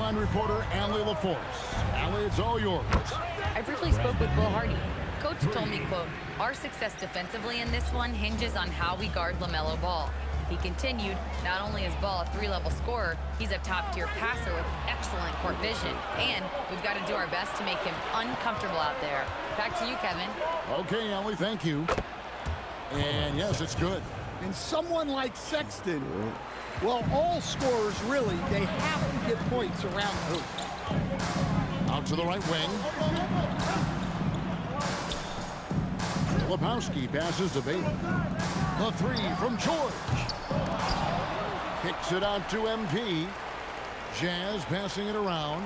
sideline reporter, Allie LaForce. Allie, it's all yours. I briefly spoke with Will Hardy. Coach told me, quote, "Our success defensively in this one hinges on how we guard LaMelo Ball." He continued, not only is Ball a three-level scorer, he's a top-tier passer with excellent court vision. And we've got to do our best to make him uncomfortable out there. Back to you, Kevin. Okay, Allie, thank you. And yes, it's good. And someone like Sexton, well, all scorers really, they have to get points around the hoop. Out to the right wing. Filipowski passes to Bailey. The three from George. Kicks it out to MP. Jazz passing it around.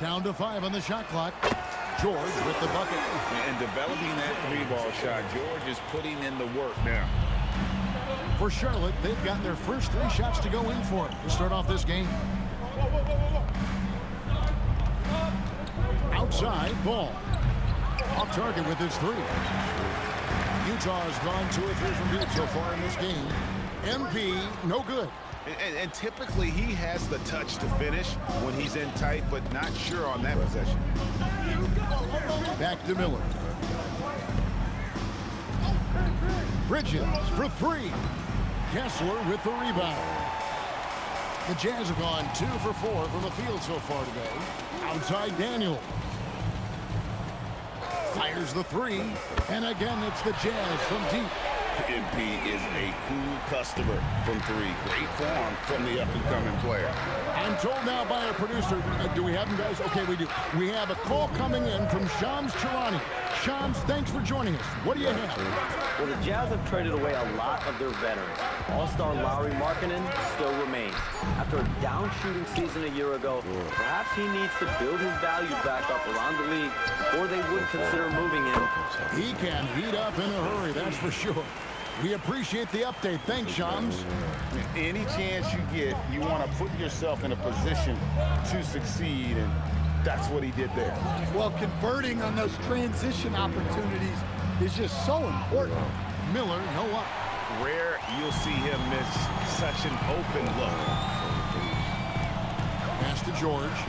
Down to 5 on the shot clock. George with the bucket. And developing that three-ball shot, George is putting in the work now. For Charlotte, they've got their first 3 shots to go in for to start off this game. Outside, Ball. Off target with his 3. Utah's gone 2 or 3 from deep so far in this game. MP, no good. And typically he has the touch to finish when he's in tight, but not sure on that possession. Back to Miller. Bridges for 3. Kessler with the rebound. The Jazz have gone 2 for 4 from the field so far today. Outside Daniel. Fires the 3. And again, it's the Jazz from deep. MP is a cool customer from 3. Great form from the up-and-coming player. I'm told now by our producer, do we have him, guys? Okay, we do. We have a call coming in from Shams Charania. Shams, thanks for joining us. What do you have? Well, the Jazz have traded away a lot of their veterans. All-star Lauri Markkanen still remains. After a down-shooting season a year ago, perhaps he needs to build his value back up around the league before they would consider moving him. He can heat up in a hurry, that's for sure. We appreciate the update. Thanks, Shams. Any chance you get, you want to put yourself in a position to succeed, and that's what he did there. Well, converting on those transition opportunities is just so important. Miller, no up. Rare you'll see him miss such an open look. Pass to George.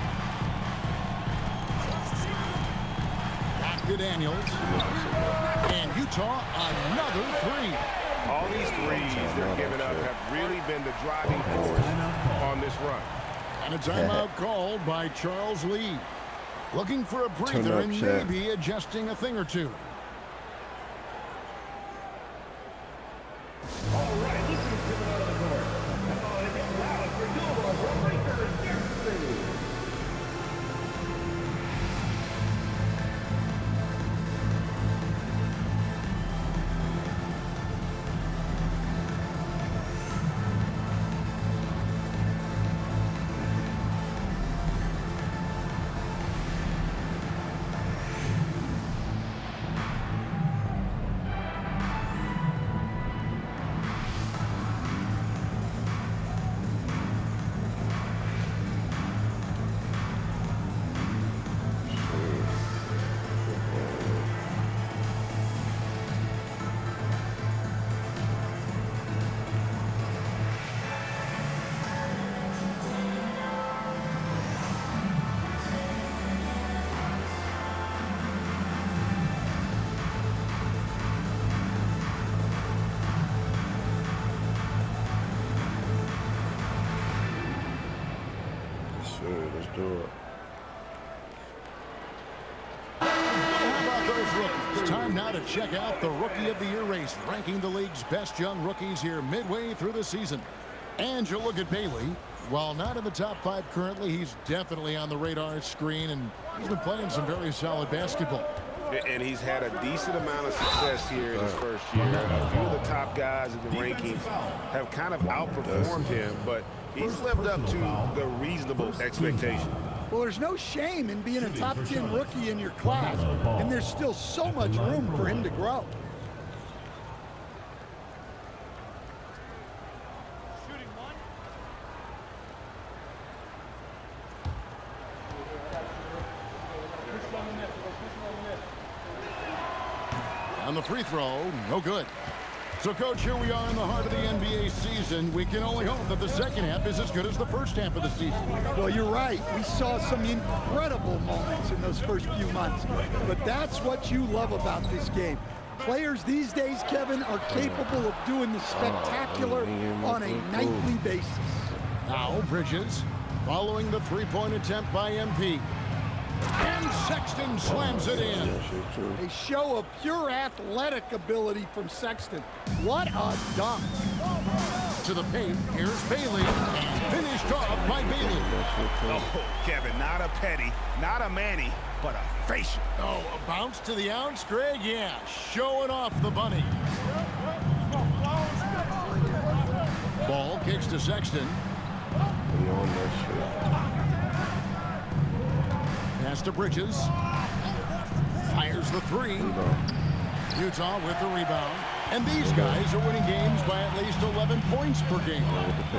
Back to Daniels. And Utah, another 3. All these threes they're giving up have really been the driving force on this run. And a timeout called by Charles Lee. Looking for a breather and maybe adjusting a thing or 2. Let's do it. How about those rookies? It's time now to check out the Rookie of the Year race, ranking the league's best young rookies here midway through the season. And you look at Bailey. While not in the top 5 currently, he's definitely on the radar screen, and he's been playing some very solid basketball. And he's had a decent amount of success here in his first year. A few of the top guys in the rankings have kind of outperformed him, but he's lived up to the reasonable expectation. Well, there's no shame in being a top 10 rookie in your class, and there's still so much room for him to grow. On the free throw, no good. So, Coach, here we are in the heart of the NBA season. We can only hope that the second half is as good as the first half of the season. Well, you're right. We saw some incredible moments in those first few months. But that's what you love about this game. Players these days, Kevin, are capable of doing the spectacular on a nightly basis. Now, Bridges, following the three-point attempt by MP. And Sexton slams it in. A show of pure athletic ability from Sexton. What a dunk. To the paint, here's Bailey. And finished off by Bailey. Oh, Kevin, not a Petty, not a Manny, but a facial. Oh, a bounce to the outs, Greg? Yeah, showing off the bunny. Ball kicks to Sexton. Pass to Bridges. Fires the three. Utah with the rebound. And these guys are winning games by at least 11 points per game.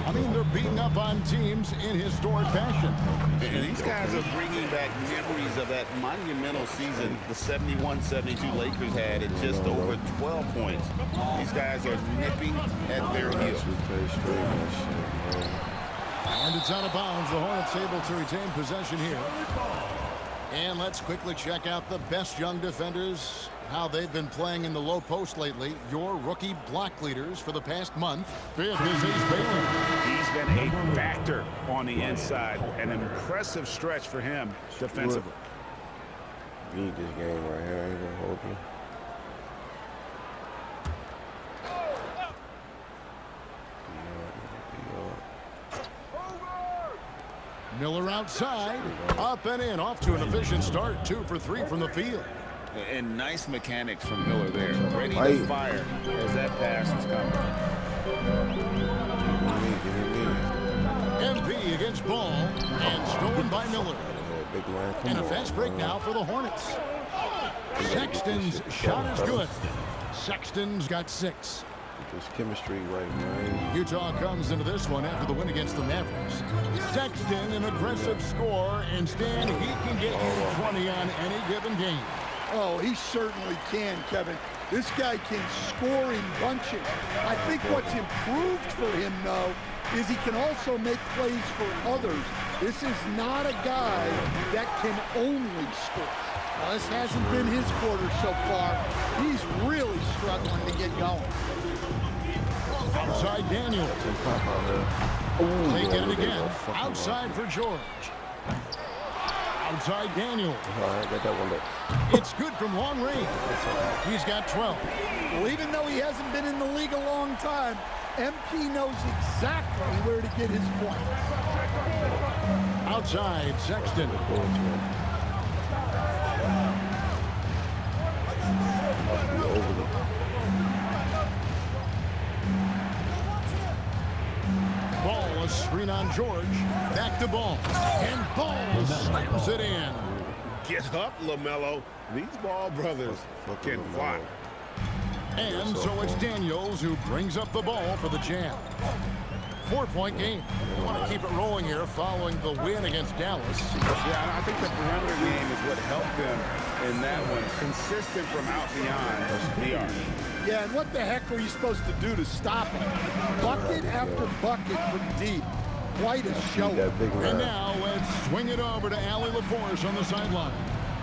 I mean, they're beating up on teams in historic fashion. And these guys are bringing back memories of that monumental season the 71-72 Lakers had at just over 12 points. These guys are nipping at their heels. And it's out of bounds. The Hornets able to retain possession here. And let's quickly check out the best young defenders, how they've been playing in the low post lately. Your rookie block leaders for the past month. Fifth is Ace Bailey. He's been a factor on the inside. An impressive stretch for him defensively. Need this game right here. I ain't gonna hold you. Miller outside, up and in, off to an efficient start. 2 for 3 from the field. And nice mechanics from Miller there. Ready to fire as that pass is coming. MP against Ball, and stolen by Miller. And a fast break now for the Hornets. Sexton's shot is good. Sexton's got 6. This chemistry right, man. Utah comes into this one after the win against the Mavericks. Sexton, an aggressive scorer, and Stan, he can get you 20 on any given game. Oh, he certainly can, Kevin. This guy can score in bunches. I think what's improved for him, though, is he can also make plays for others. This is not a guy that can only score. Now, this hasn't been his quarter so far. He's really struggling to get going. Outside Daniels. They get it again. Outside for George. Outside Daniels. Got that one there. It's good from long range. He's got 12. Well, even though he hasn't been in the league a long time, MP knows exactly where to get his points. Outside, Sexton. Ball, a screen on George. Back to Ball. And Ball slams it in. Get up, LaMelo. These Ball brothers can fly. And so it's Daniels who brings up the ball for the Jam. 4-point game. We want to keep it rolling here following the win against Dallas. Yeah, I think the perimeter game is what helped them in that one. Consistent from out beyond the arc. Yeah, and what the heck are you supposed to do to stop him? Bucket after bucket from deep. Quite a show. And now let's swing it over to Allie LaForce on the sideline.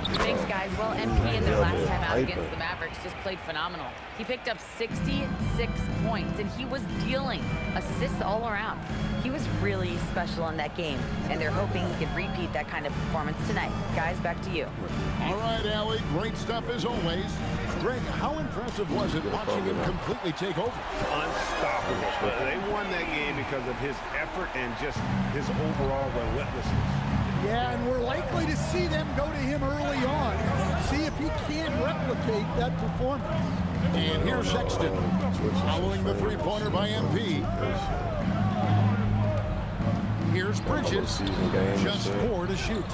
Thanks, guys. Well, MP in their last time out against the Mavericks just played phenomenal. He picked up 66 points, and he was dealing assists all around. He was really special in that game, and they're hoping he can repeat that kind of performance tonight. Guys, back to you. All right, Allie, great stuff as always. Greg, how impressive was it watching him completely take over? Unstoppable. They won that game because of his effort and just his overall relentlessness. Yeah, and we're likely to see them go to him early on. See if he can replicate that performance. And here's Sexton, following the three-pointer by MP. Here's Bridges, just 4 to shoot.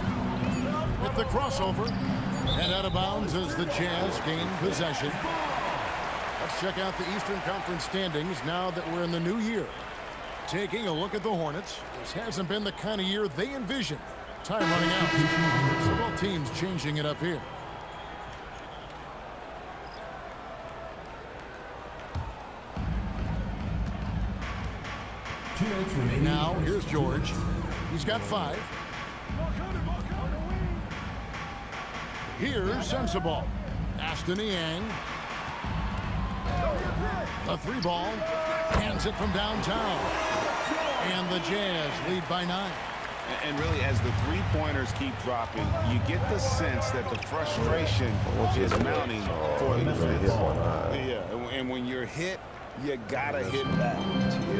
With the crossover, and out of bounds as the Jazz gain possession. Let's check out the Eastern Conference standings now that we're in the new year. Taking a look at the Hornets, this hasn't been the kind of year they envisioned. Time running out. So both teams changing it up here. Now, here's George. He's got 5. Here's Sensabaugh. Aston Yang. The 3 ball. Hands it from downtown. And the Jazz lead by 9. And really, as the three-pointers keep dropping, you get the sense that the frustration is mounting for the defense. Yeah, and when you're hit, you gotta hit back.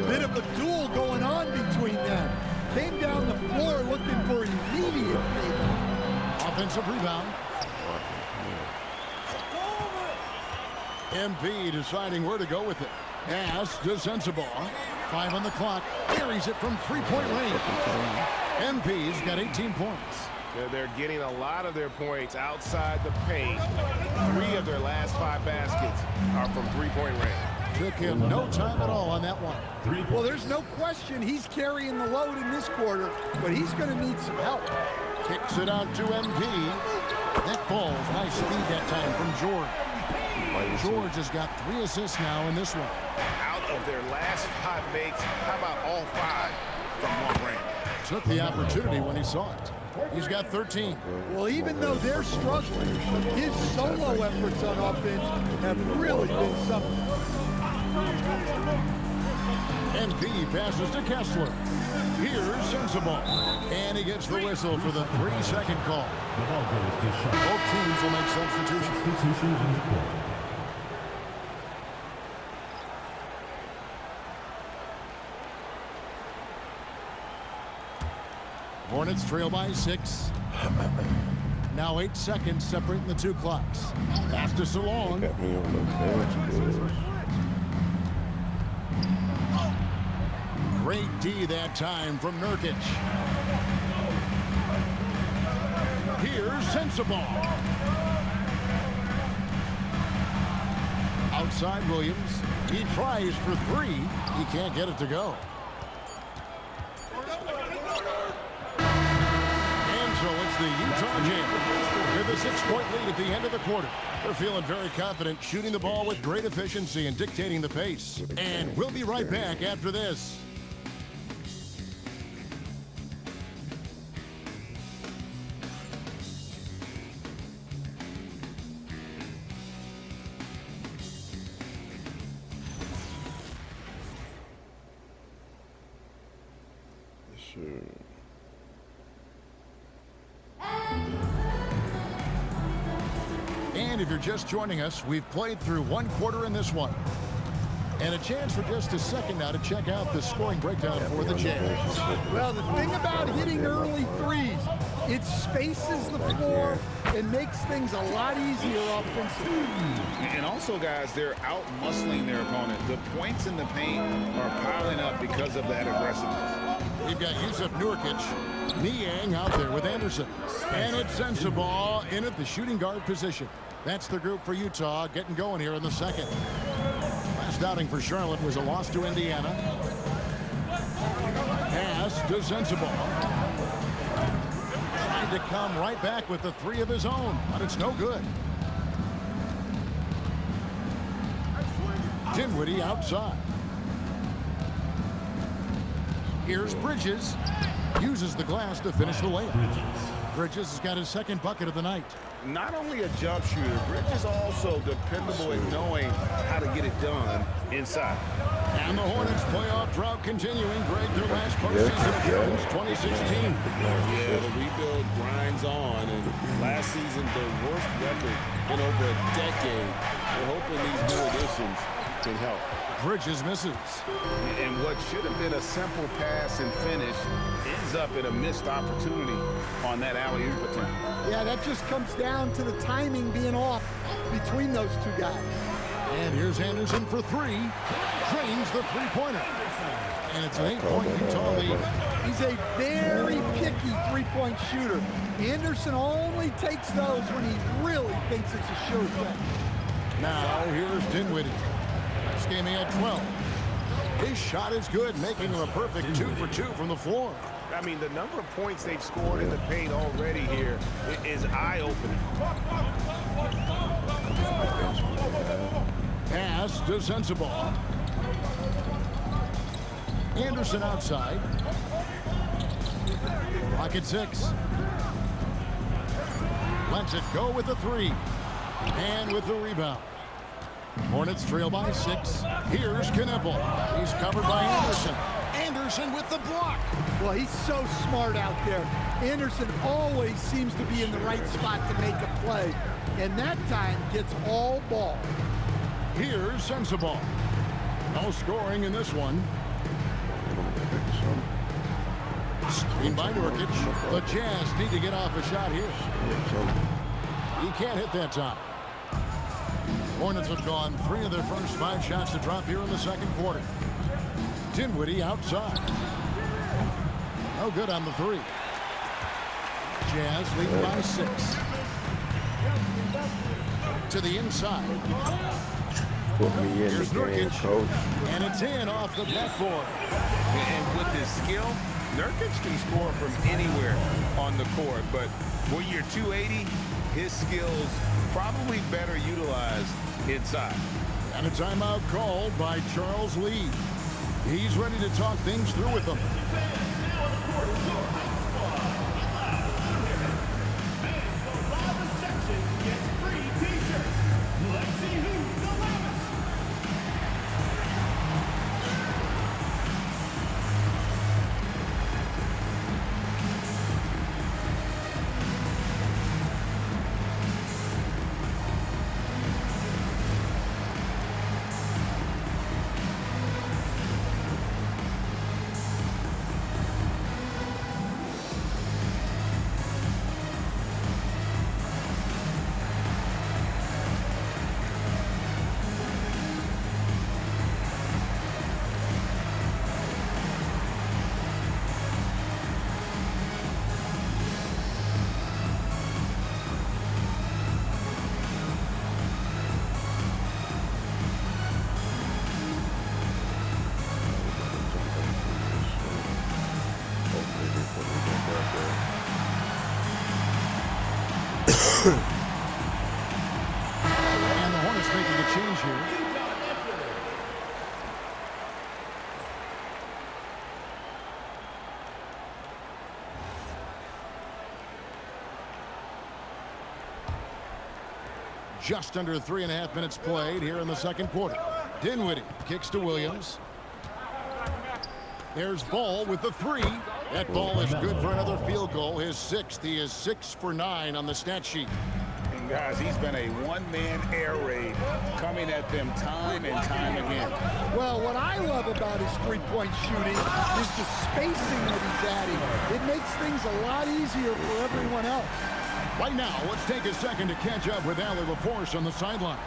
Bit of a duel going on between them. Came down the floor looking for immediate payback. Offensive rebound. MP deciding where to go with it. Pass to Sensabaugh. 5 on the clock. Carries it from 3-point range. MP's got 18 points. They're getting a lot of their points outside the paint. 3 of their last 5 baskets are from 3-point range. Took him no time at all on that one. Well, there's no question he's carrying the load in this quarter, but he's going to need some help. Kicks it out to MP. That ball's nice speed that time from George. George has got 3 assists now in this one. Out of their last 5 makes, how about all 5 from long range? Took the opportunity when he saw it. He's got 13. Well, even though they're struggling, his solo efforts on offense have really been something. MP passes to Kessler. Here's Sensabaugh. And he gets the whistle for the 3-second call. Both teams will make substitutions. Hornets trail by 6. Now 8 seconds separating the 2 clocks. Pass to Salong. Great D that time from Nurkic. Here's Sensabaugh. Outside Williams. He tries for 3. He can't get it to go. So it's the Utah Jazz with a 6-point lead at the end of the quarter. They're feeling very confident, shooting the ball with great efficiency and dictating the pace. And we'll be right back after this. And if you're just joining us, we've played through 1 quarter in this one. And a chance for just a second now to check out the scoring breakdown for the Jazz. Well, the thing about hitting early threes, it spaces the floor and makes things a lot easier offensively. And also, guys, they're out-muscling their opponent. The points in the paint are piling up because of that aggressiveness. We've got Yusuf Nurkic, Niang out there with Anderson. And it's Sensabaugh in at the shooting guard position. That's the group for Utah getting going here in the second. Last outing for Charlotte was a loss to Indiana. Pass to Sensabaugh. Tried to come right back with the 3 of his own, but it's no good. Dinwiddie outside. Here's Bridges. Uses the glass to finish the layup. Bridges has got his 2nd bucket of the night. Not only a jump shooter, Bridges also dependable at knowing how to get it done inside. And the Hornets playoff drought continuing. Greg, their last postseason appearance, 2016. Yeah, the rebuild grinds on, and last season their worst record in over a decade. We're hoping these new additions can help. Bridges misses. And what should have been a simple pass and finish ends up in a missed opportunity on that alley-oop attempt. Yeah, that just comes down to the timing being off between those 2 guys. And here's Anderson for 3. Drains the 3-pointer. And it's an 8-point Utah lead. He's a very picky 3-point shooter. Anderson only takes those when he really thinks it's a sure thing. Now here's Dinwiddie. Last game he had 12. His shot is good, making him a perfect 2 for 2 from the floor. I mean, the number of points they've scored in the paint already here is eye-opening. Pass to Sensabaugh. Anderson outside. Clock at 6. Lets it go with the 3. And with the rebound. Hornets trail by 6. Here's Knipple. He's covered by Anderson. Anderson with the block. Well, he's so smart out there. Anderson always seems to be in the right spot to make a play. And that time gets all ball. Here's Sensabaugh. No scoring in this one. Screen by Nurkic. The Jazz need to get off a shot here. He can't hit that time. Hornets have gone 3 of their first 5 shots to drop here in the second quarter. Dinwiddie outside. No good on the 3. Jazz leading by 6. To the inside. Put me in Here's the game, Nurkic. coach. And it's in off the backboard. And with his skill, Nurkic can score from anywhere on the court. But when you're 280, his skills probably better utilized inside. And a timeout called by Charles Lee. He's ready to talk things through with them. And the Hornets making a change here. Just under 3.5 minutes played here in the second quarter. Dinwiddie kicks to Williams. There's Ball with the 3. That ball is good for another field goal. His 6th. He is 6 for 9 on the stat sheet. And guys, he's been a one-man air raid coming at them time and time again. Well, what I love about his three-point shooting is the spacing that he's adding. It makes things a lot easier for everyone else. Right now, let's take a second to catch up with Allie LaForce on the sidelines.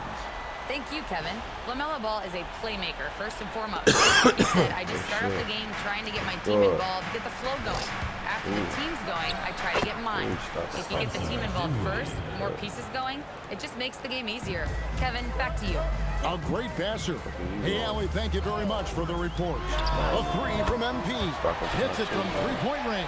Thank you, Kevin. LaMelo Ball is a playmaker, first and foremost. Like you said, I just start off the game trying to get my team involved, get the flow going. After the team's going, I try to get mine. If you get the team involved first, more pieces going, it just makes the game easier. Kevin, back to you. A great passer. Hey, Allie, thank you very much for the report. A 3 from MP. Hits it from three-point range.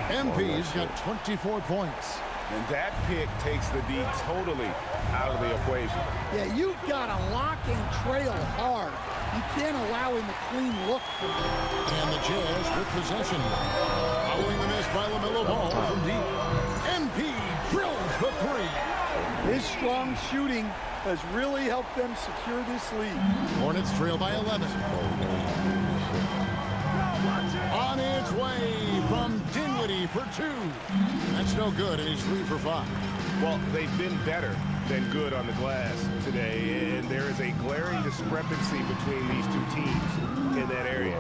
MP's got 24 points. And that pick takes the D totally out of the equation. Yeah, you've got to lock and trail hard. You can't allow him a clean look from there. And the Jazz with possession. Following the miss by LaMelo Ball from deep. MP drills the 3. His strong shooting has really helped them secure this lead. Hornets trail by 11. On its way from Dinwiddie for 2. That's no good, and he's 3 for 5. Well, they've been better than good on the glass today, and there is a glaring discrepancy between these two teams in that area.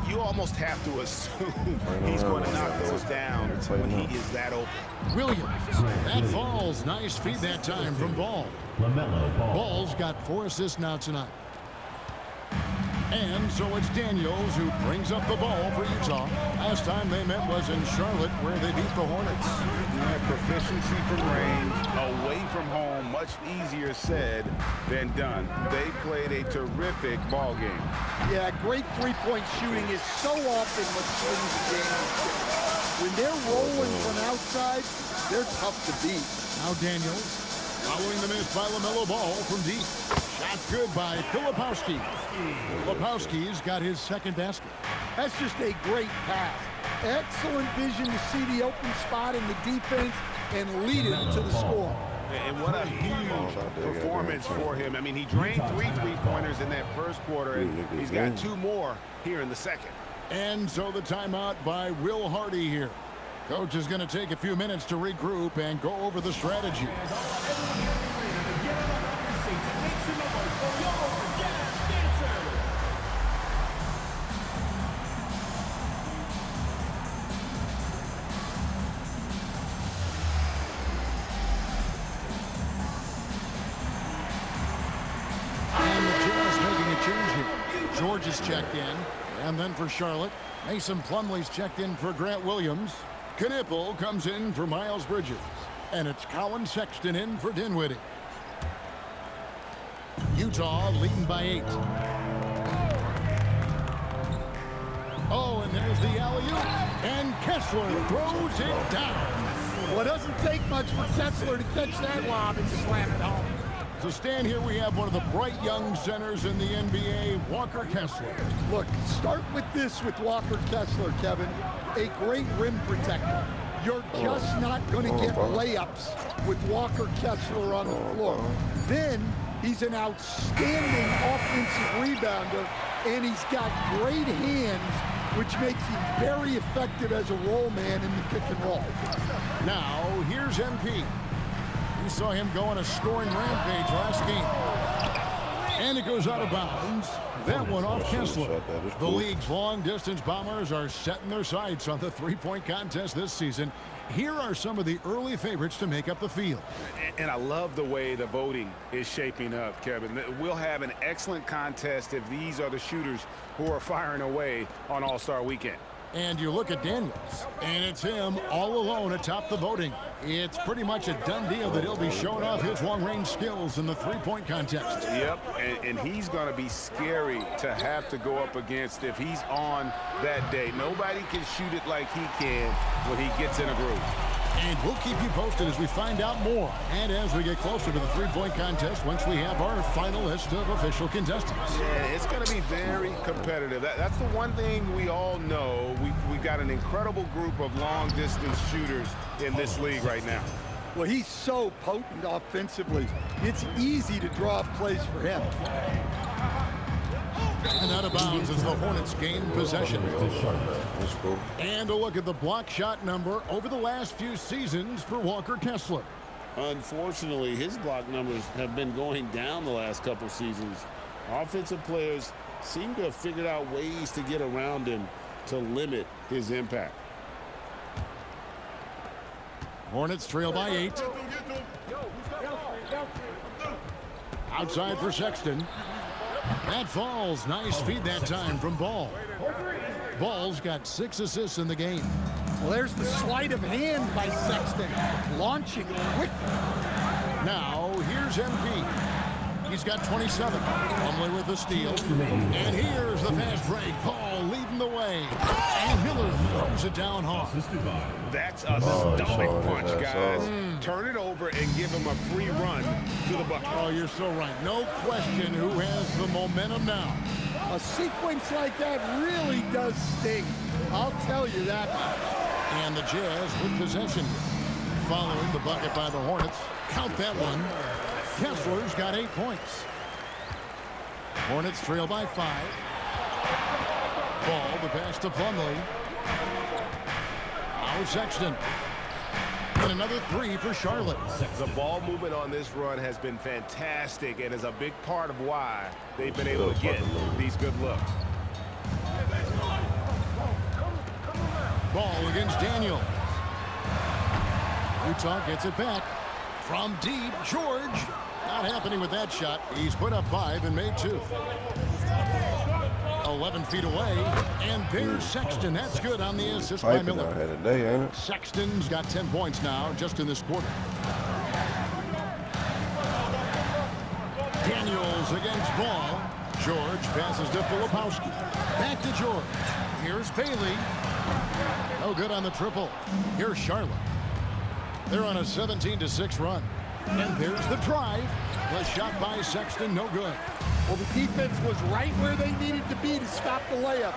You almost have to assume he's going to knock those down when he is that open. Williams, that falls. Nice feed that time from Ball. Ball's got 4 assists now tonight. And so it's Daniels who brings up the ball for Utah. Last time they met was in Charlotte, where they beat the Hornets. Proficiency from range, away from home, much easier said than done. They played a terrific ball game. Yeah, great three-point shooting is so often what swings games. When they're rolling from outside, they're tough to beat. Now Daniels, following the miss by LaMelo Ball from deep. That's good by Filipowski. Filipowski's got his second basket. That's just a great pass. Excellent vision to see the open spot in the defense and lead it to the score. And what a huge performance for him. I mean, he drained 3 3-pointers in that first quarter, and he's got 2 more here in the second. And so the timeout by Will Hardy here. Coach is going to take a few minutes to regroup and go over the strategy. George is checked in, and then for Charlotte, Mason Plumlee's checked in for Grant Williams. Knipple comes in for Miles Bridges, and it's Colin Sexton in for Dinwiddie. Utah leading by 8. Oh, and there's the alley-oop, and Kessler throws it down. Well, it doesn't take much for Kessler to catch that lob and slam it home. To stand here, we have one of the bright young centers in the NBA, Walker Kessler. Look, start with this with Walker Kessler, Kevin. A great rim protector. You're just not going to get layups with Walker Kessler on the floor. Then he's an outstanding offensive rebounder, and he's got great hands, which makes him very effective as a roll man in the pick and roll. Now, here's MP. We saw him go on a scoring rampage last game. And it goes out of bounds. That one off Kessler. The league's long-distance bombers are setting their sights on the three-point contest this season. Here are some of the early favorites to make up the field. And I love the way the voting is shaping up, Kevin. We'll have an excellent contest if these are the shooters who are firing away on All-Star Weekend. And you look at Daniels, and it's him all alone atop the voting. It's pretty much a done deal that he'll be showing off his long-range skills in the three-point contest. Yep, and he's going to be scary to have to go up against if he's on that day. Nobody can shoot it like he can when he gets in a groove. And we'll keep you posted as we find out more. And as we get closer to the three-point contest, once we have our final list of official contestants. Yeah, it's going to be very competitive. That's the one thing we all know. We've got an incredible group of long-distance shooters in this league right now. Well, he's so potent offensively. It's easy to draw up plays for him. And out of bounds as the Hornets gain possession. That's cool. And a look at the block shot number over the last few seasons for Walker Kessler. Unfortunately, his block numbers have been going down the last couple seasons. Offensive players seem to have figured out ways to get around him to limit his impact. Hornets trail by 8. Outside for Sexton. That falls. Nice feed that time from Ball. Ball's got 6 assists in the game. Well, there's the sleight of hand by Sexton, launching quickly. Now, here's MP. He's got 27. Plumlee with the steal. And here's the fast break. Ball leading the way. And Miller throws it down hard. That's a stomach punch, guys. Turn it over and give him a free run to the bucket. Oh, you're so right. No question who has the momentum now. A sequence like that really does sting. I'll tell you that much. And the Jazz with possession. Following the bucket by the Hornets. Count that one. Kessler's got 8 points. Hornets trail by 5. Ball, the pass to Plumlee. Now Sexton. And another 3 for Charlotte. The ball movement on this run has been fantastic and is a big part of why they've been able to get these good looks. Ball against Daniels. Utah gets it back. From deep, George. Not happening with that shot. He's put up 5 and made 2. 11 feet away. And there's Sexton. That's good on the assist by Miller. Sexton's got 10 points now just in this quarter. Daniels against Ball. George passes to Filipowski. Back to George. Here's Bailey. No good on the triple. Here's Charlotte. They're on a 17-6 run. And there's the drive. The shot by Sexton, no good. Well, the defense was right where they needed to be to stop the layup.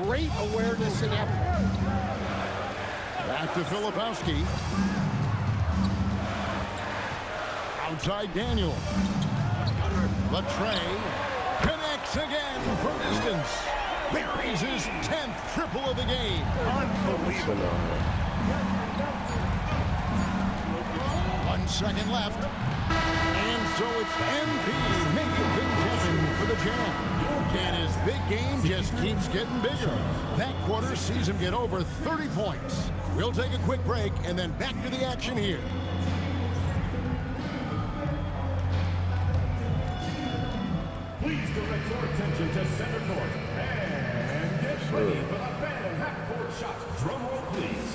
Great awareness and effort. Back to Filipowski. Outside Daniel. Latre connects again from distance. Buries his 10th triple of the game. Unbelievable. 1 second left. And so it's MP making things happen for the Jam. And his big game just keeps getting bigger. That quarter sees him get over 30 points. We'll take a quick break and then back to the action here. Please direct your attention to center court and get ready for the Phantom half-court shot. Drum roll, please.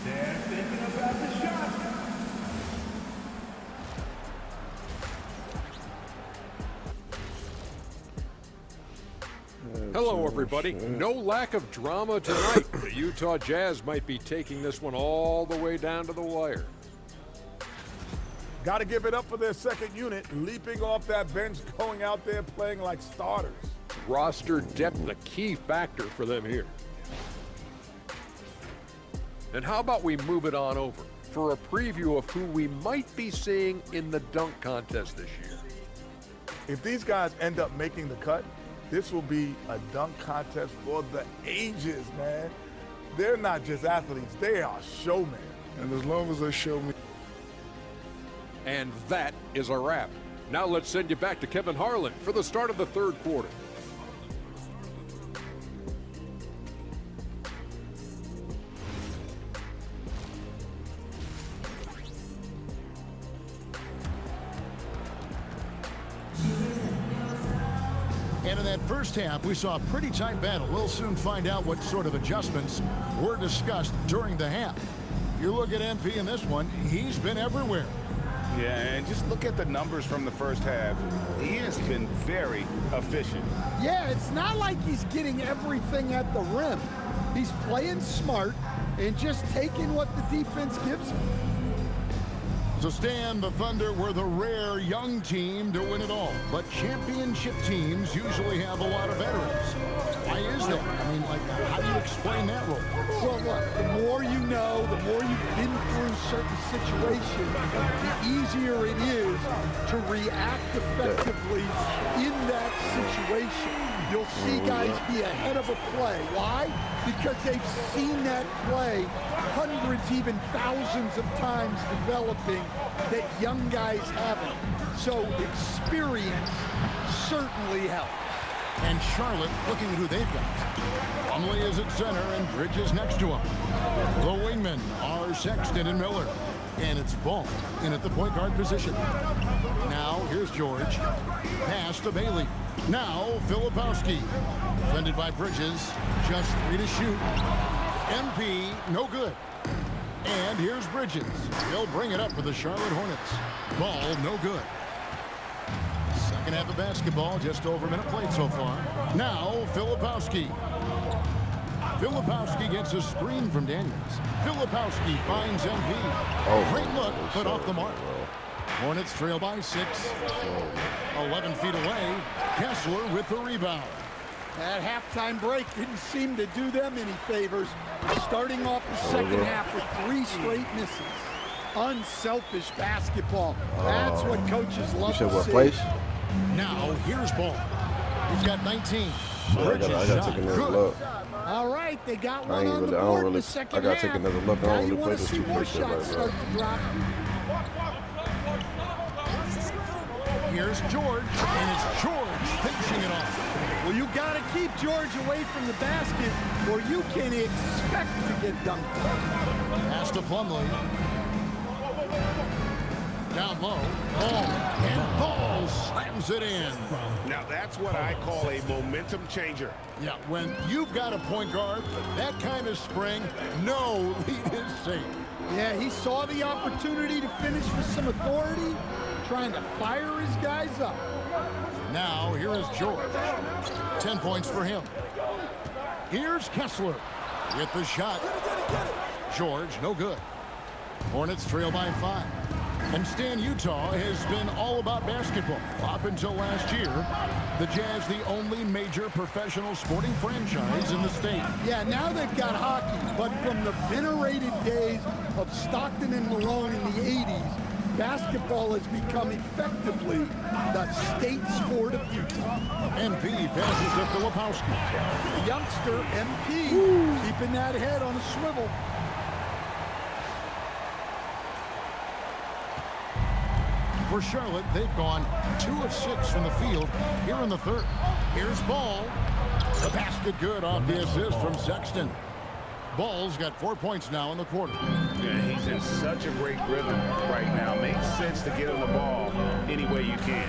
They're thinking about the shot. Hello, everybody. No lack of drama tonight. The Utah Jazz might be taking this one all the way down to the wire. Got to give it up for their second unit, leaping off that bench, going out there playing like starters. Roster depth, the key factor for them here. And how about we move it on over for a preview of who we might be seeing in the dunk contest this year. If these guys end up making the cut, this will be a dunk contest for the ages, man. They're not just athletes, they are showmen. And as long as they show me. And that is a wrap. Now let's send you back to Kevin Harlan for the start of the third quarter. And in that first half, we saw a pretty tight battle. We'll soon find out what sort of adjustments were discussed during the half. You look at MP in this one, he's been everywhere. Yeah, and just look at the numbers from the first half. He has been very efficient. Yeah, it's not like he's getting everything at the rim. He's playing smart and just taking what the defense gives him. So Stan, the Thunder were the rare young team to win it all. But championship teams usually have a lot of veterans. Why is that? I mean, like, how do you explain that role? Well, look, the more you know, the more you've been through certain situations, the easier it is to react effectively in that situation. You'll see guys be ahead of a play. Why? Because they've seen that play hundreds, even thousands of times developing that young guys haven't. So experience certainly helps. And Charlotte looking at who they've got. Plumlee is at center and Bridges next to him. The wingmen are Sexton and Miller. And it's Ball in at the point guard position. Now here's George. Pass to Bailey. Now Filipowski. Defended by Bridges. Just 3 to shoot. MP, no good. And here's Bridges. He'll bring it up for the Charlotte Hornets. Ball, no good. Second half of basketball, just over a minute played so far. Now, Filipowski. Filipowski gets a screen from Daniels. Filipowski finds MP. Great look, but off the mark. Hornets trail by 6. 11 feet away. Kessler with the rebound. That halftime break didn't seem to do them any favors. Starting off the second half with 3 straight misses. Unselfish basketball. That's what coaches love to see. Now, here's Ball. He's got 19. I gotta take another look. All right, they got one on the board in the second half. I gotta take another look. I Now don't you really play want to this see too more much shots right start now. to drop. Here's George, and it's George finishing it off. Well, you got to keep George away from the basket, or you can expect to get dunked on. Pass to Plumlee. Down low. And Ball slams it in. Now that's what I call a momentum changer. Yeah, when you've got a point guard with that kind of spring, no lead is safe. Yeah, he saw the opportunity to finish with some authority, trying to fire his guys up. Now, here is George. 10 points for him. Here's Kessler with the shot. George, no good. Hornets trail by 5. And Stan, Utah has been all about basketball. Up until last year, the Jazz the only major professional sporting franchise in the state. Yeah, now they've got hockey, but from the venerated days of Stockton and Malone in the 80s, basketball has become effectively the state sport of Utah. MP passes to Filipowski. The youngster, MP, keeping that head on a swivel. For Charlotte, they've gone 2 of 6 from the field here in the third. Here's Ball. The basket good off the assist from Sexton. Ball's got 4 points now in the quarter. Yeah, he's in such a great rhythm right now. Makes sense to get him the ball any way you can.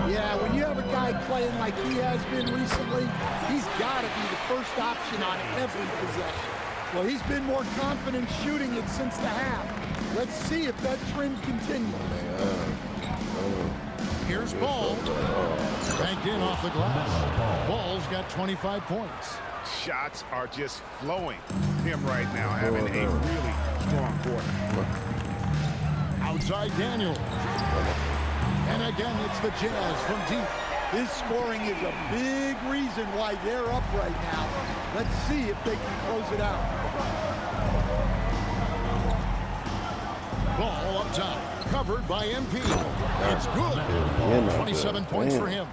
Yeah, when you have a guy playing like he has been recently, he's got to be the first option on every possession. Well, he's been more confident shooting it since the half. Let's see if that trend continues. Here's Ball. Banked in off the glass. Ball's got 25 points. Shots are just flowing him right now, having a really strong quarter. Outside Daniel. And again, it's the Jazz from deep. His scoring is a big reason why they're up right now. Let's see if they can close it out. Ball up top, covered by MP. It's good. 27 points for him.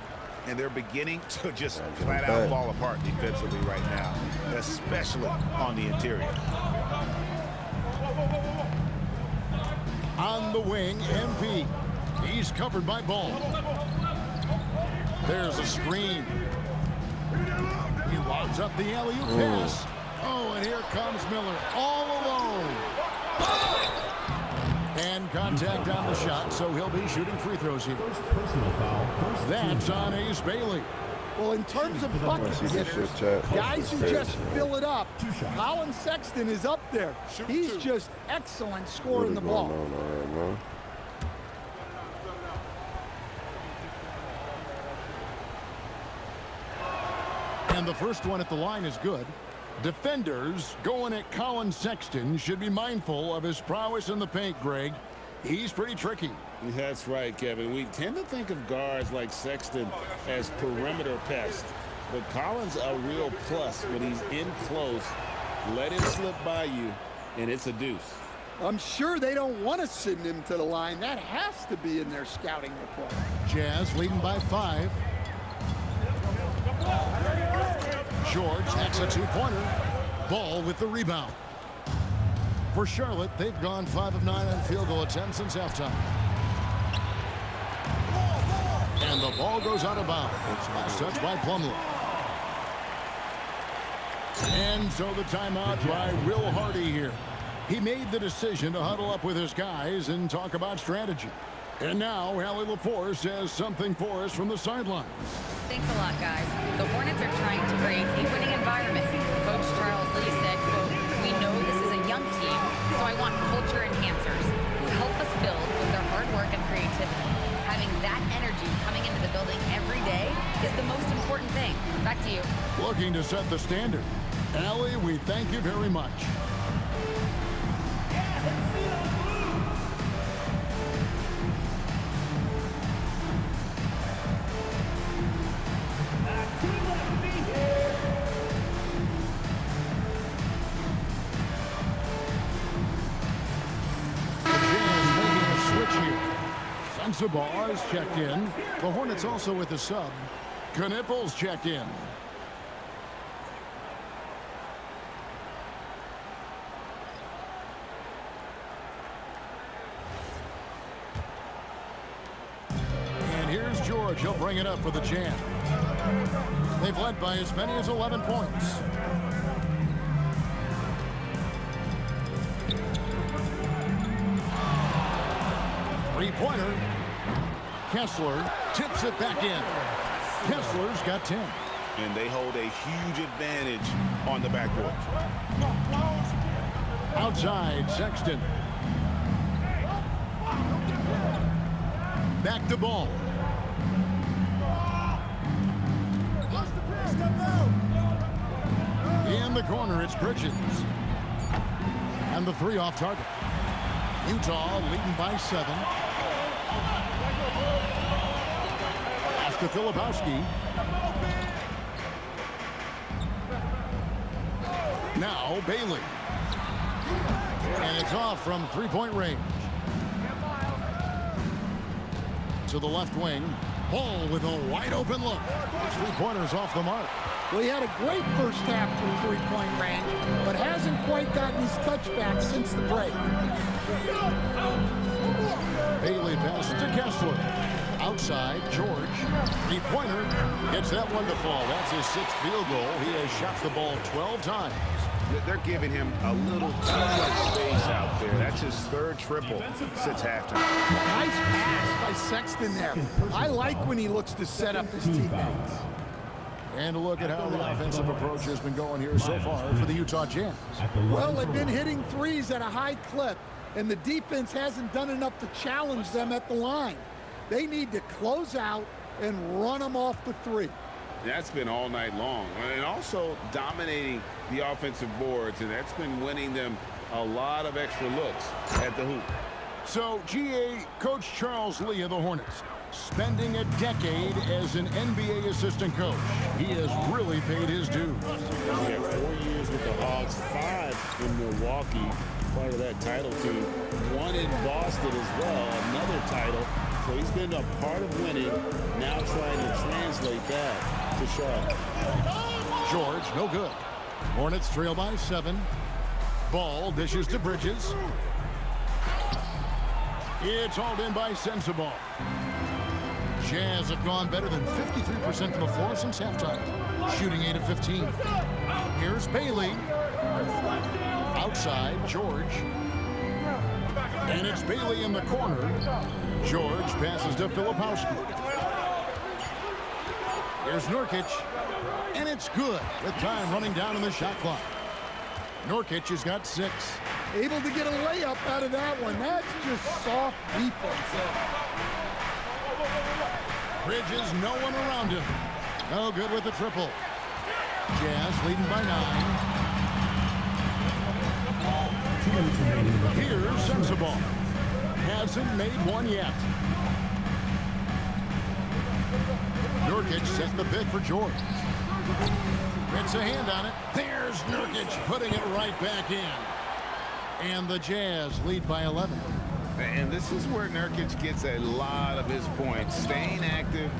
And they're beginning to just flat out fall apart defensively right now, especially on the interior. On the wing, MP. He's covered by Ball. There's a screen. He lobs up the alley-oop pass. Oh, and here comes Miller all alone. And contact on the shot, so he'll be shooting free throws here. That's on Ace Bailey. Well, in terms of bucket getters, guys who just fill it up, Colin Sexton is up there. He's just excellent scoring the ball. And the first one at the line is good. Defenders going at Colin Sexton should be mindful of his prowess in the paint, Greg. He's pretty tricky. That's right, Kevin. We tend to think of guards like Sexton as perimeter pests, but Colin's a real plus when he's in close. Let him slip by you, and it's a deuce. I'm sure they don't want to send him to the line. That has to be in their scouting report. Jazz leading by 5. George hacks a 2-pointer. Ball with the rebound. For Charlotte, they've gone 5 of 9 on field goal attempts since halftime. And the ball goes out of bounds. Last touch by Plumlee. And so the timeout by Will Hardy here. He made the decision to huddle up with his guys and talk about strategy. And now, Allie LaForce has something for us from the sidelines. Thanks a lot, guys. The Hornets are trying to create a winning environment. Coach Charles Lee said, quote, "We know this is a young team, so I want culture enhancers who help us build with their hard work and creativity. Having that energy coming into the building every day is the most important thing." Back to you. Looking to set the standard. Allie, we thank you very much. Sensabaugh is checked in. The Hornets also with a sub. Knipples checked in. And here's George. He'll bring it up for the Jam. They've led by as many as 11 points. Three-pointer. Kessler tips it back in. Kessler's got 10. And they hold a huge advantage on the backboard. Outside, Sexton. Back to Ball. In the corner, it's Bridges. And the 3 off target. Utah leading by 7. Pass to Filipowski. Now Bailey. And it's off from three-point range. To the left wing. Ball with a wide-open look. His three-pointer's off the mark. Well, he had a great first half from three-point range, but hasn't quite gotten his touchback since the break. Bailey passes to Kessler. Outside, George. Three-pointer. Gets that one to fall. That's his 6th field goal. He has shot the ball 12 times. They're giving him a little too much space out there. That's his 3rd triple since halftime. Nice pass by Sexton there. I like when he looks to set up his teammates. And a look at how the offensive approach has been going here so far for the Utah Jazz. Well, they've been hitting threes at a high clip, and the defense hasn't done enough to challenge them at the line. They need to close out and run them off the three. That's been all night long. And also dominating the offensive boards, and that's been winning them a lot of extra looks at the hoop. So, GA, Coach Charles Lee of the Hornets, spending a decade as an NBA assistant coach. He has really paid his dues. He had 4 years with the Hawks, 5 in Milwaukee, part of that title team. 1 in Boston as well, another title. So he's been a part of winning, now trying to translate that to Charlotte. George, no good. Hornets trail by 7. Ball dishes to Bridges. It's hauled in by Sensabaugh. Jazz have gone better than 53% from the floor since halftime, shooting 8 of 15. Here's Bailey. Outside, George. And it's Bailey in the corner. George passes to Filipowski. Here's Nurkic. And it's good with time running down on the shot clock. Nurkic has got 6. Able to get a layup out of that one. That's just soft defense. Bridges, no one around him. No good with the triple. Jazz leading by 9. Here's Sensabaugh. Hasn't made one yet. Nurkic sets the pick for George. Gets a hand on it. There's Nurkic putting it right back in. And the Jazz lead by 11. And this is where Nurkic gets a lot of his points, staying active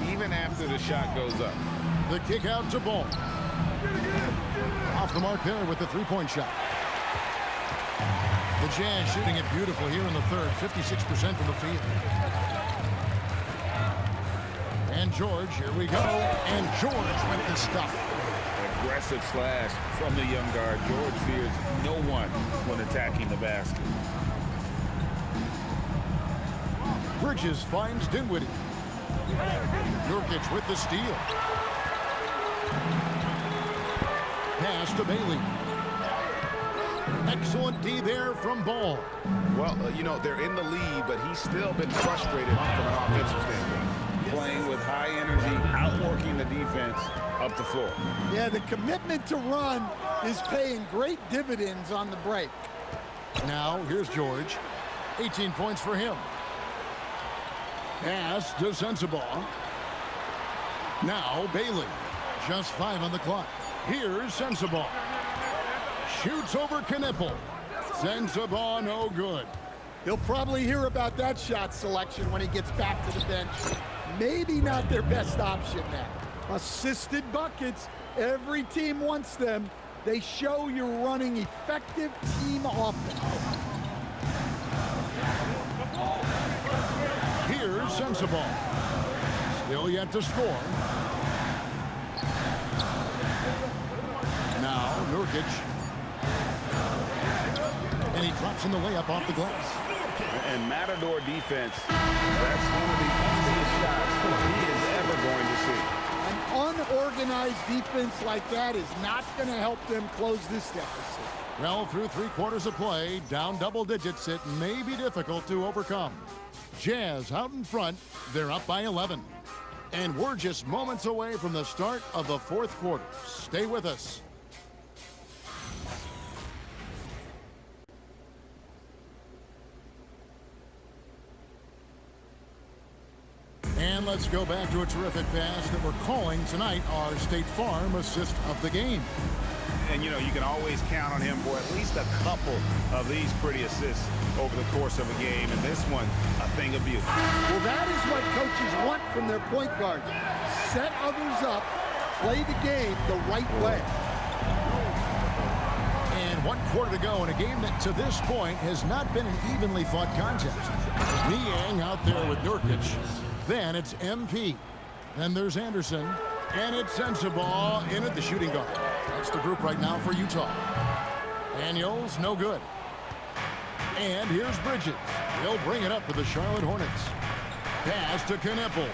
even after the shot goes up. The kick out to Ball. Off the mark there with the three-point shot. The Jazz shooting it beautiful here in the third, 56% from the field. And George, here we go. And George with the stuff. Aggressive slash from the young guard. George fears no one when attacking the basket. Bridges finds Dinwiddie. Nurkic with the steal. Pass to Bailey. Excellent D there from Ball. Well, you know, they're in the lead, but he's still been frustrated from an offensive standpoint. Playing with high energy, outworking the defense up the floor. Yeah, the commitment to run is paying great dividends on the break. Now, here's George. 18 points for him. Pass to Sensabaugh. Now, Bailey. Just 5 on the clock. Here's Sensabaugh. Shoots over Knipple. Sensabaugh, no good. He'll probably hear about that shot selection when he gets back to the bench. Maybe not their best option now. Assisted buckets. Every team wants them. They show you're running effective team offense. Here's Sensabaugh. Still yet to score. Now, Nurkic. And he drops in the layup off the glass. And Matador defense, that's one of the easiest shots he is ever going to see. An unorganized defense like that is not going to help them close this deficit. Well, through 3 quarters of play, down double digits, it may be difficult to overcome. Jazz out in front, they're up by 11. And we're just moments away from the start of the 4th quarter. Stay with us. And let's go back to a terrific pass that we're calling tonight our State Farm assist of the game. And, you know, you can always count on him for at least a couple of these pretty assists over the course of a game. And this one, a thing of beauty. Well, that is what coaches want from their point guard. Set others up, play the game the right way. And 1 quarter to go in a game that to this point has not been an evenly fought contest. Niang out there with Nurkic. Then it's MP. Then there's Anderson. And it's Sensabaugh in at the shooting guard. That's the group right now for Utah. Daniels, no good. And here's Bridges. He'll bring it up for the Charlotte Hornets. Pass to Kneppel.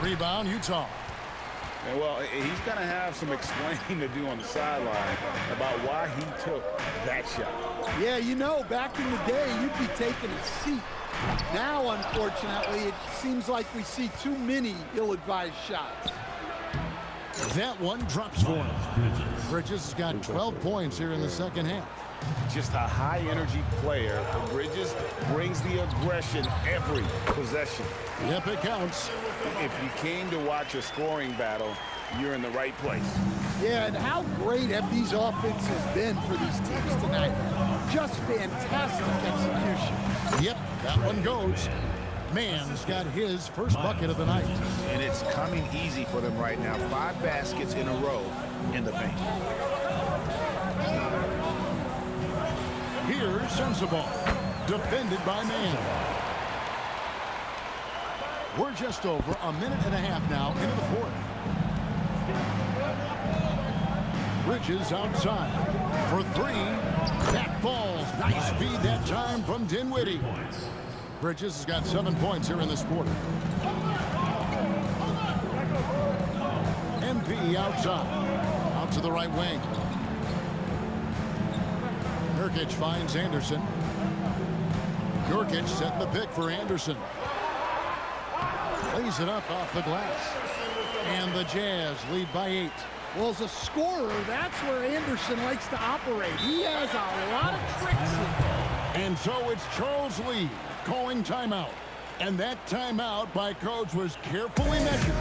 Rebound, Utah. And well, he's going to have some explaining to do on the sideline about why he took that shot. Yeah, you know, back in the day, you'd be taking a seat. Now, unfortunately, it seems like we see too many ill-advised shots. That one drops for him. Bridges has got 12 points here in the second half. Just a high-energy player. Bridges brings the aggression every possession. Yep, it counts. If you came to watch a scoring battle, you're in the right place. Yeah, and how great have these offenses been for these teams tonight? Just fantastic execution. Yep, that one goes. Mann's got his first bucket of the night. And it's coming easy for them right now. 5 baskets in a row in the paint. Here's Sensabaugh, defended by Mann. We're just over a minute and a half now into the fourth. Bridges outside for 3. That falls. Nice feed that time from Dinwiddie. Bridges has got 7 points here in this quarter. MP outside. Out to the right wing. Nurkic finds Anderson. Nurkic setting the pick for Anderson. Plays it up off the glass. And the Jazz lead by 8. Well, as a scorer, that's where Anderson likes to operate. He has a lot of tricks in there. And so it's Charles Lee calling timeout. And that timeout by coach was carefully measured,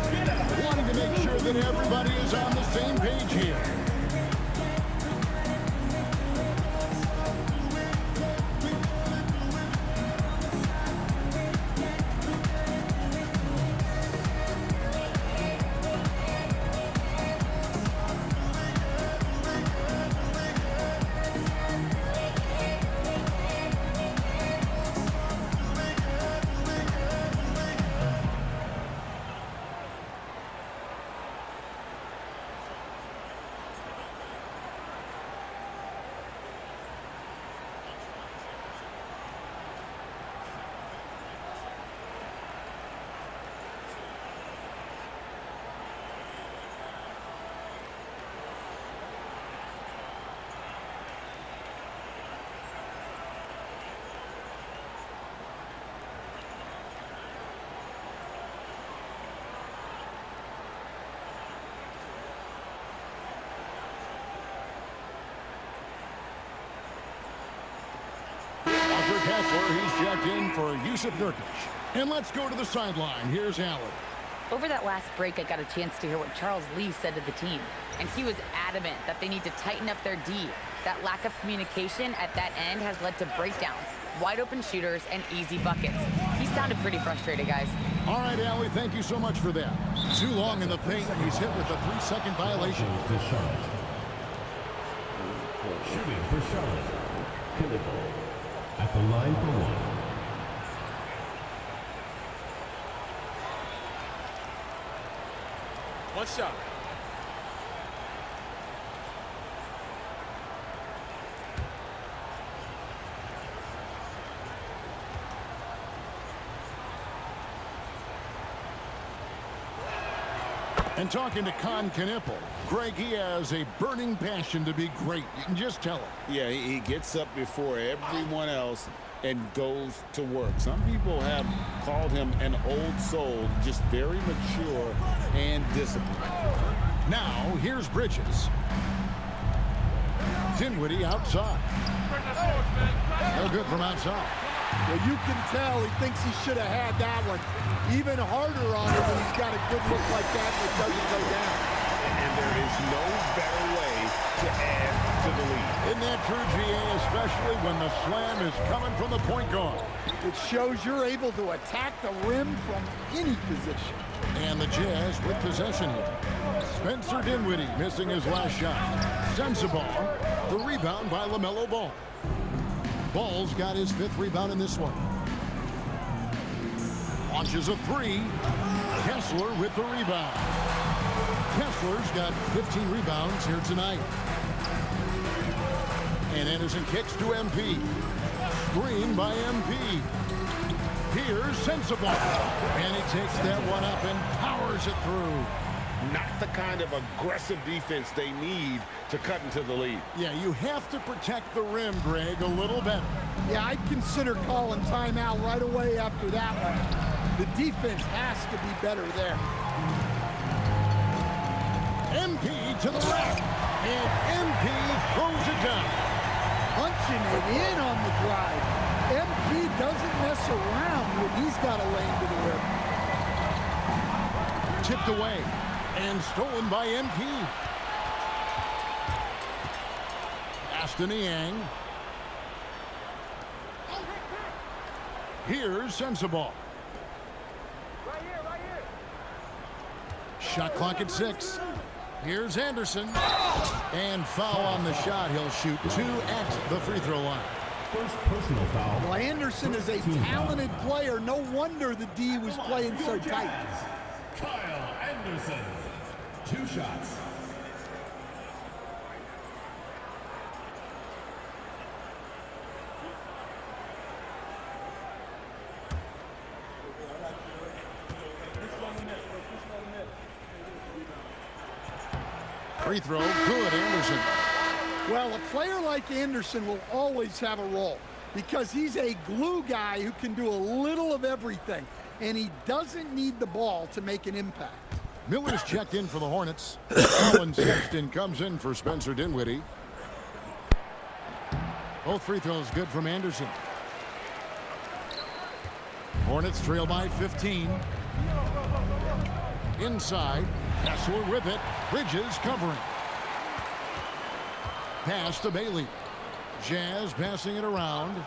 wanting to make sure that everybody is on the same page here. Kessler, he's checked in for Jusuf Nurkic. And let's go to the sideline. Here's Allen. Over that last break, I got a chance to hear what Charles Lee said to the team. And he was adamant that they need to tighten up their D. That lack of communication at that end has led to breakdowns, wide open shooters, and easy buckets. He sounded pretty frustrated, guys. All right, Allie, thank you so much for that. Too long in the paint, and he's hit with a 3-second violation. Shooting for Charlotte. Kneppel at the line for 1. One shot. And talking to Con Kneppel, Greg, he has a burning passion to be great. You can just tell it. Yeah, he gets up before everyone else and goes to work. Some people have called him an old soul, just very mature and disciplined. Now, here's Bridges. Dinwiddie outside. No good from outside. Well, you can tell he thinks he should have had that one. Even harder on him when he's got a good look like that and it doesn't go down. And there is no better way to add to the lead. Isn't that true, GA, especially when the slam is coming from the point guard? It shows you're able to attack the rim from any position. And the Jazz with possession here. Spencer Dinwiddie missing his last shot. Sensabaugh, the rebound by LaMelo Ball. Ball's got his 5th rebound in this one. Launches a 3. Kessler with the rebound. Kessler's got 15 rebounds here tonight. And Anderson kicks to MP. Screen by MP. Here's Sensabaugh. And he takes that one up and powers it through. Not the kind of aggressive defense they need to cut into the lead. Yeah, you have to protect the rim, Greg, a little better. Yeah, I'd consider calling timeout right away after that one. The defense has to be better there. MP to the rack. And MP throws it down. Punching it in on the drive. MP doesn't mess around when he's got a lane to the rim. Tipped away and stolen by MP. Aston Niang. Here's Sensabaugh. Shot clock at 6. Here's Anderson. And foul on the shot. He'll shoot 2 at the free throw line. First personal foul. Well, Anderson is a talented player. No wonder the D was playing so tight. Kyle Anderson. 2 shots. Free throw, good, Anderson. Well, a player like Anderson will always have a role because he's a glue guy who can do a little of everything, and he doesn't need the ball to make an impact. Miller's checked in for the Hornets. Colin Sexton comes in for Spencer Dinwiddie. Both free throws good from Anderson. Hornets trail by 15. Inside, Kessler with it. Bridges covering. Pass to Bailey. Jazz passing it around.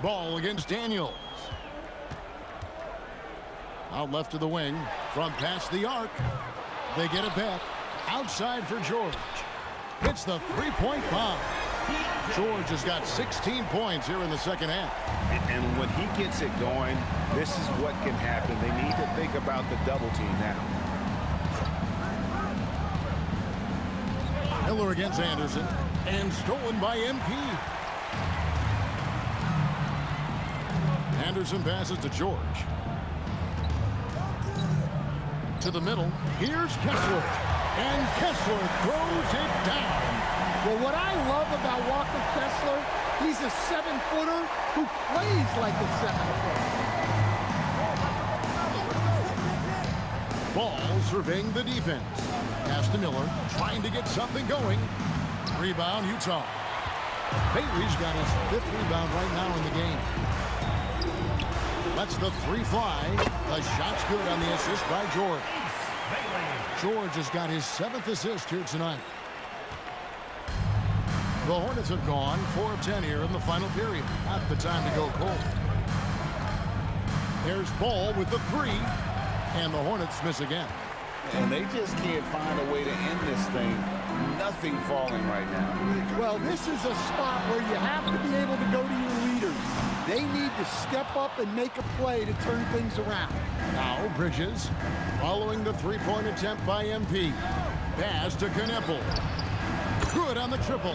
Ball against Daniels. Out left to the wing. From past the arc. They get it back. Outside for George. Hits the three-point bomb. George has got 16 points here in the second half. And when he gets it going, this is what can happen. They need to think about the double team now. Miller against Anderson. And stolen by MP. Anderson passes to George. To the middle. Here's Kessler. And Kessler throws it down. Well, what I love about Walker Kessler, he's a 7-footer who plays like a 7-footer. Ball surveying the defense. Pass to Miller, trying to get something going. Rebound, Utah. Bailey's got his 5th rebound right now in the game. Lets the 3 fly. The shot's good on the assist by George. George has got his 7th assist here tonight. The Hornets have gone 4 of 10 here in the final period. Not the time to go cold. There's Ball with the 3. And the Hornets miss again. And they just can't find a way to end this thing. Nothing falling right now. Well, this is a spot where you have to be able to go to your leaders. They need to step up and make a play to turn things around. Now Bridges following the 3-point attempt by MP. Pass to Knippel. Good on the triple.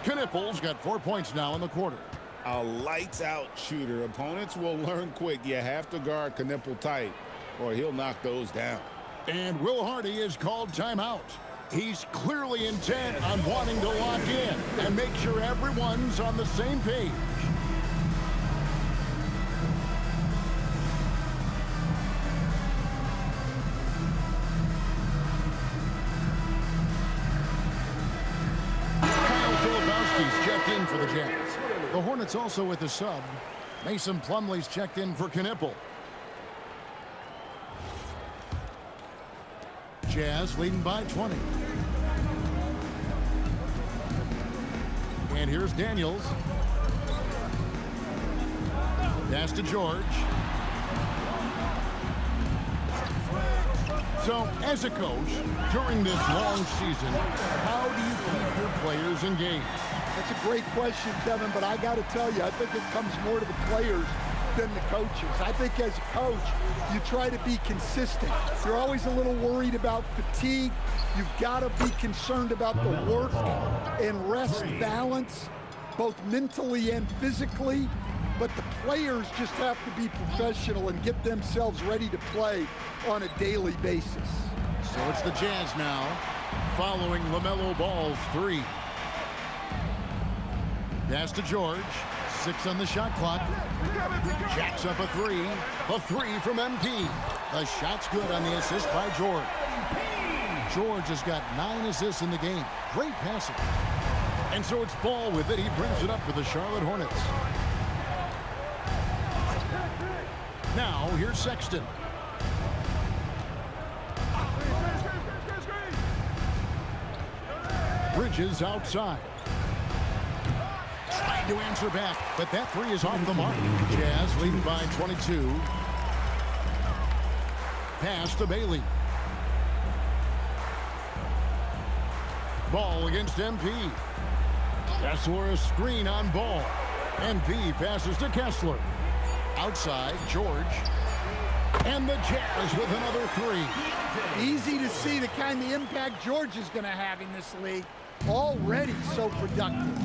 Knippel's got 4 points now in the quarter. A lights-out shooter. Opponents will learn quick. You have to guard Knippel tight, or he'll knock those down. And Will Hardy is called timeout. He's clearly intent on wanting to lock in and make sure everyone's on the same page. Trubisky's checked in for the Jazz. The Hornets also with a sub. Mason Plumlee's checked in for Knipple. Jazz leading by 20. And here's Daniels. Pass to George. So, as a coach, during this long season, how do you keep your players engaged? That's a great question, Kevin, but I got to tell you, I think it comes more to the players than the coaches. I think as a coach, you try to be consistent. You're always a little worried about fatigue. You've got to be concerned about the work and rest balance, both mentally and physically. But the players just have to be professional and get themselves ready to play on a daily basis. So it's the Jazz now, following LaMelo Ball's three. Pass to George. 6 on the shot clock. Jacks up a three. A three from MP. The shot's good on the assist by George. George has got 9 assists in the game. Great passing. And so it's Ball with it. He brings it up for the Charlotte Hornets. Now, here's Sexton. Bridges outside. Trying to answer back, but that three is off the mark. Jazz leading by 22. Pass to Bailey. Ball against MP. Kessler a screen on Ball. MP passes to Kessler. Outside, George. And the Jazz with another three. Easy to see the kind of impact George is going to have in this league. Already so productive.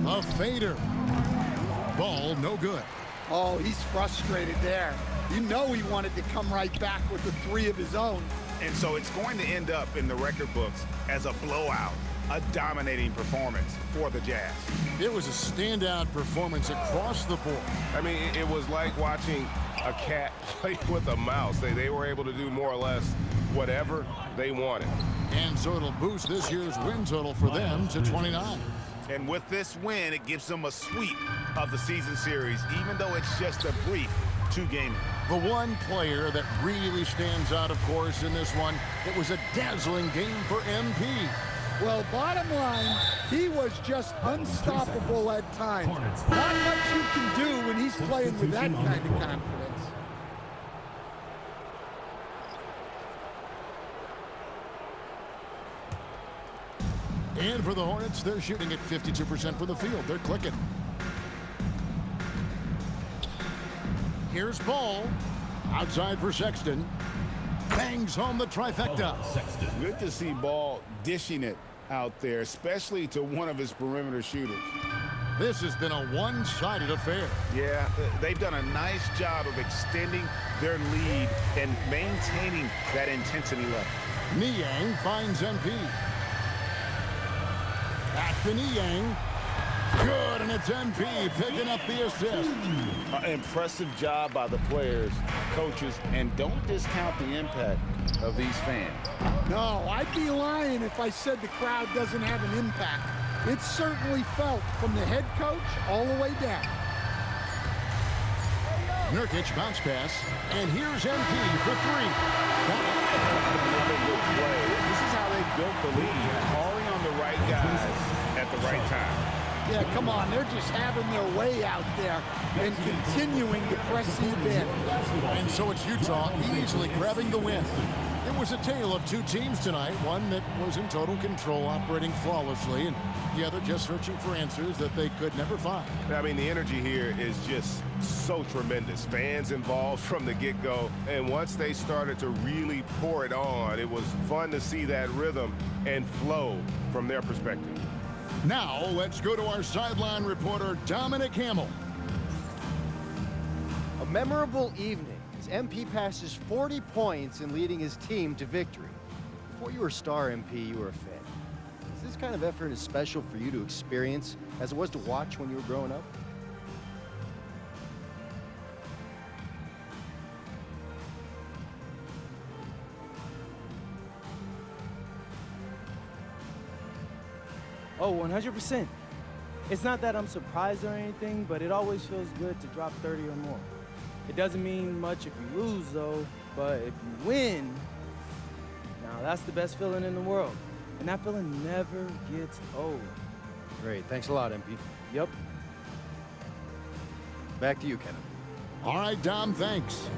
A fader. Ball no good. Oh, he's frustrated there. You know he wanted to come right back with the three of his own. And so it's going to end up in the record books as a blowout, a dominating performance for the Jazz. It was a standout performance across the board. I mean, it was like watching a cat play with a mouse. They were able to do more or less whatever they wanted. And so it'll boost this year's win total for them to 29. And with this win, it gives them a sweep of the season series, even though it's just a brief 2-game. The one player that really stands out, of course, in this one, it was a dazzling game for MP. Well, bottom line, he was just unstoppable at times. Not much you can do when he's playing with that kind of confidence. And for the Hornets, they're shooting at 52% from the field. They're clicking. Here's Ball. Outside for Sexton. Bangs home the trifecta. Good to see Ball dishing it out there, especially to one of his perimeter shooters. This has been a one-sided affair. Yeah, they've done a nice job of extending their lead and maintaining that intensity level. Niang finds MP. Back to Niang. Good, and it's MP picking up the assist. Impressive job by the players, coaches, and don't discount the impact of these fans. No, I'd be lying if I said the crowd doesn't have an impact. It's certainly felt from the head coach all the way down. Nurkic bounce pass, and here's MP for three. Another good play. This is how they built the lead, calling on the right guys at the right time. Yeah, come on, they're just having their way out there and continuing to press the advantage. And so it's Utah easily grabbing the win. It was a tale of two teams tonight, one that was in total control, operating flawlessly, and the other just searching for answers that they could never find. I mean, the energy here is just so tremendous. Fans involved from the get-go, and once they started to really pour it on, it was fun to see that rhythm and flow from their perspective. Now, let's go to our sideline reporter, Dominic Hamill. A memorable evening as MP passes 40 points in leading his team to victory. Before you were a star, MP, you were a fan. Is this kind of effort as special for you to experience as it was to watch when you were growing up? Oh, 100%. It's not that I'm surprised or anything, but it always feels good to drop 30 or more. It doesn't mean much if you lose, though, but if you win, now that's the best feeling in the world. And that feeling never gets old. Great. Thanks a lot, MP. Yep. Back to you, Kevin. All right, Dom, thanks.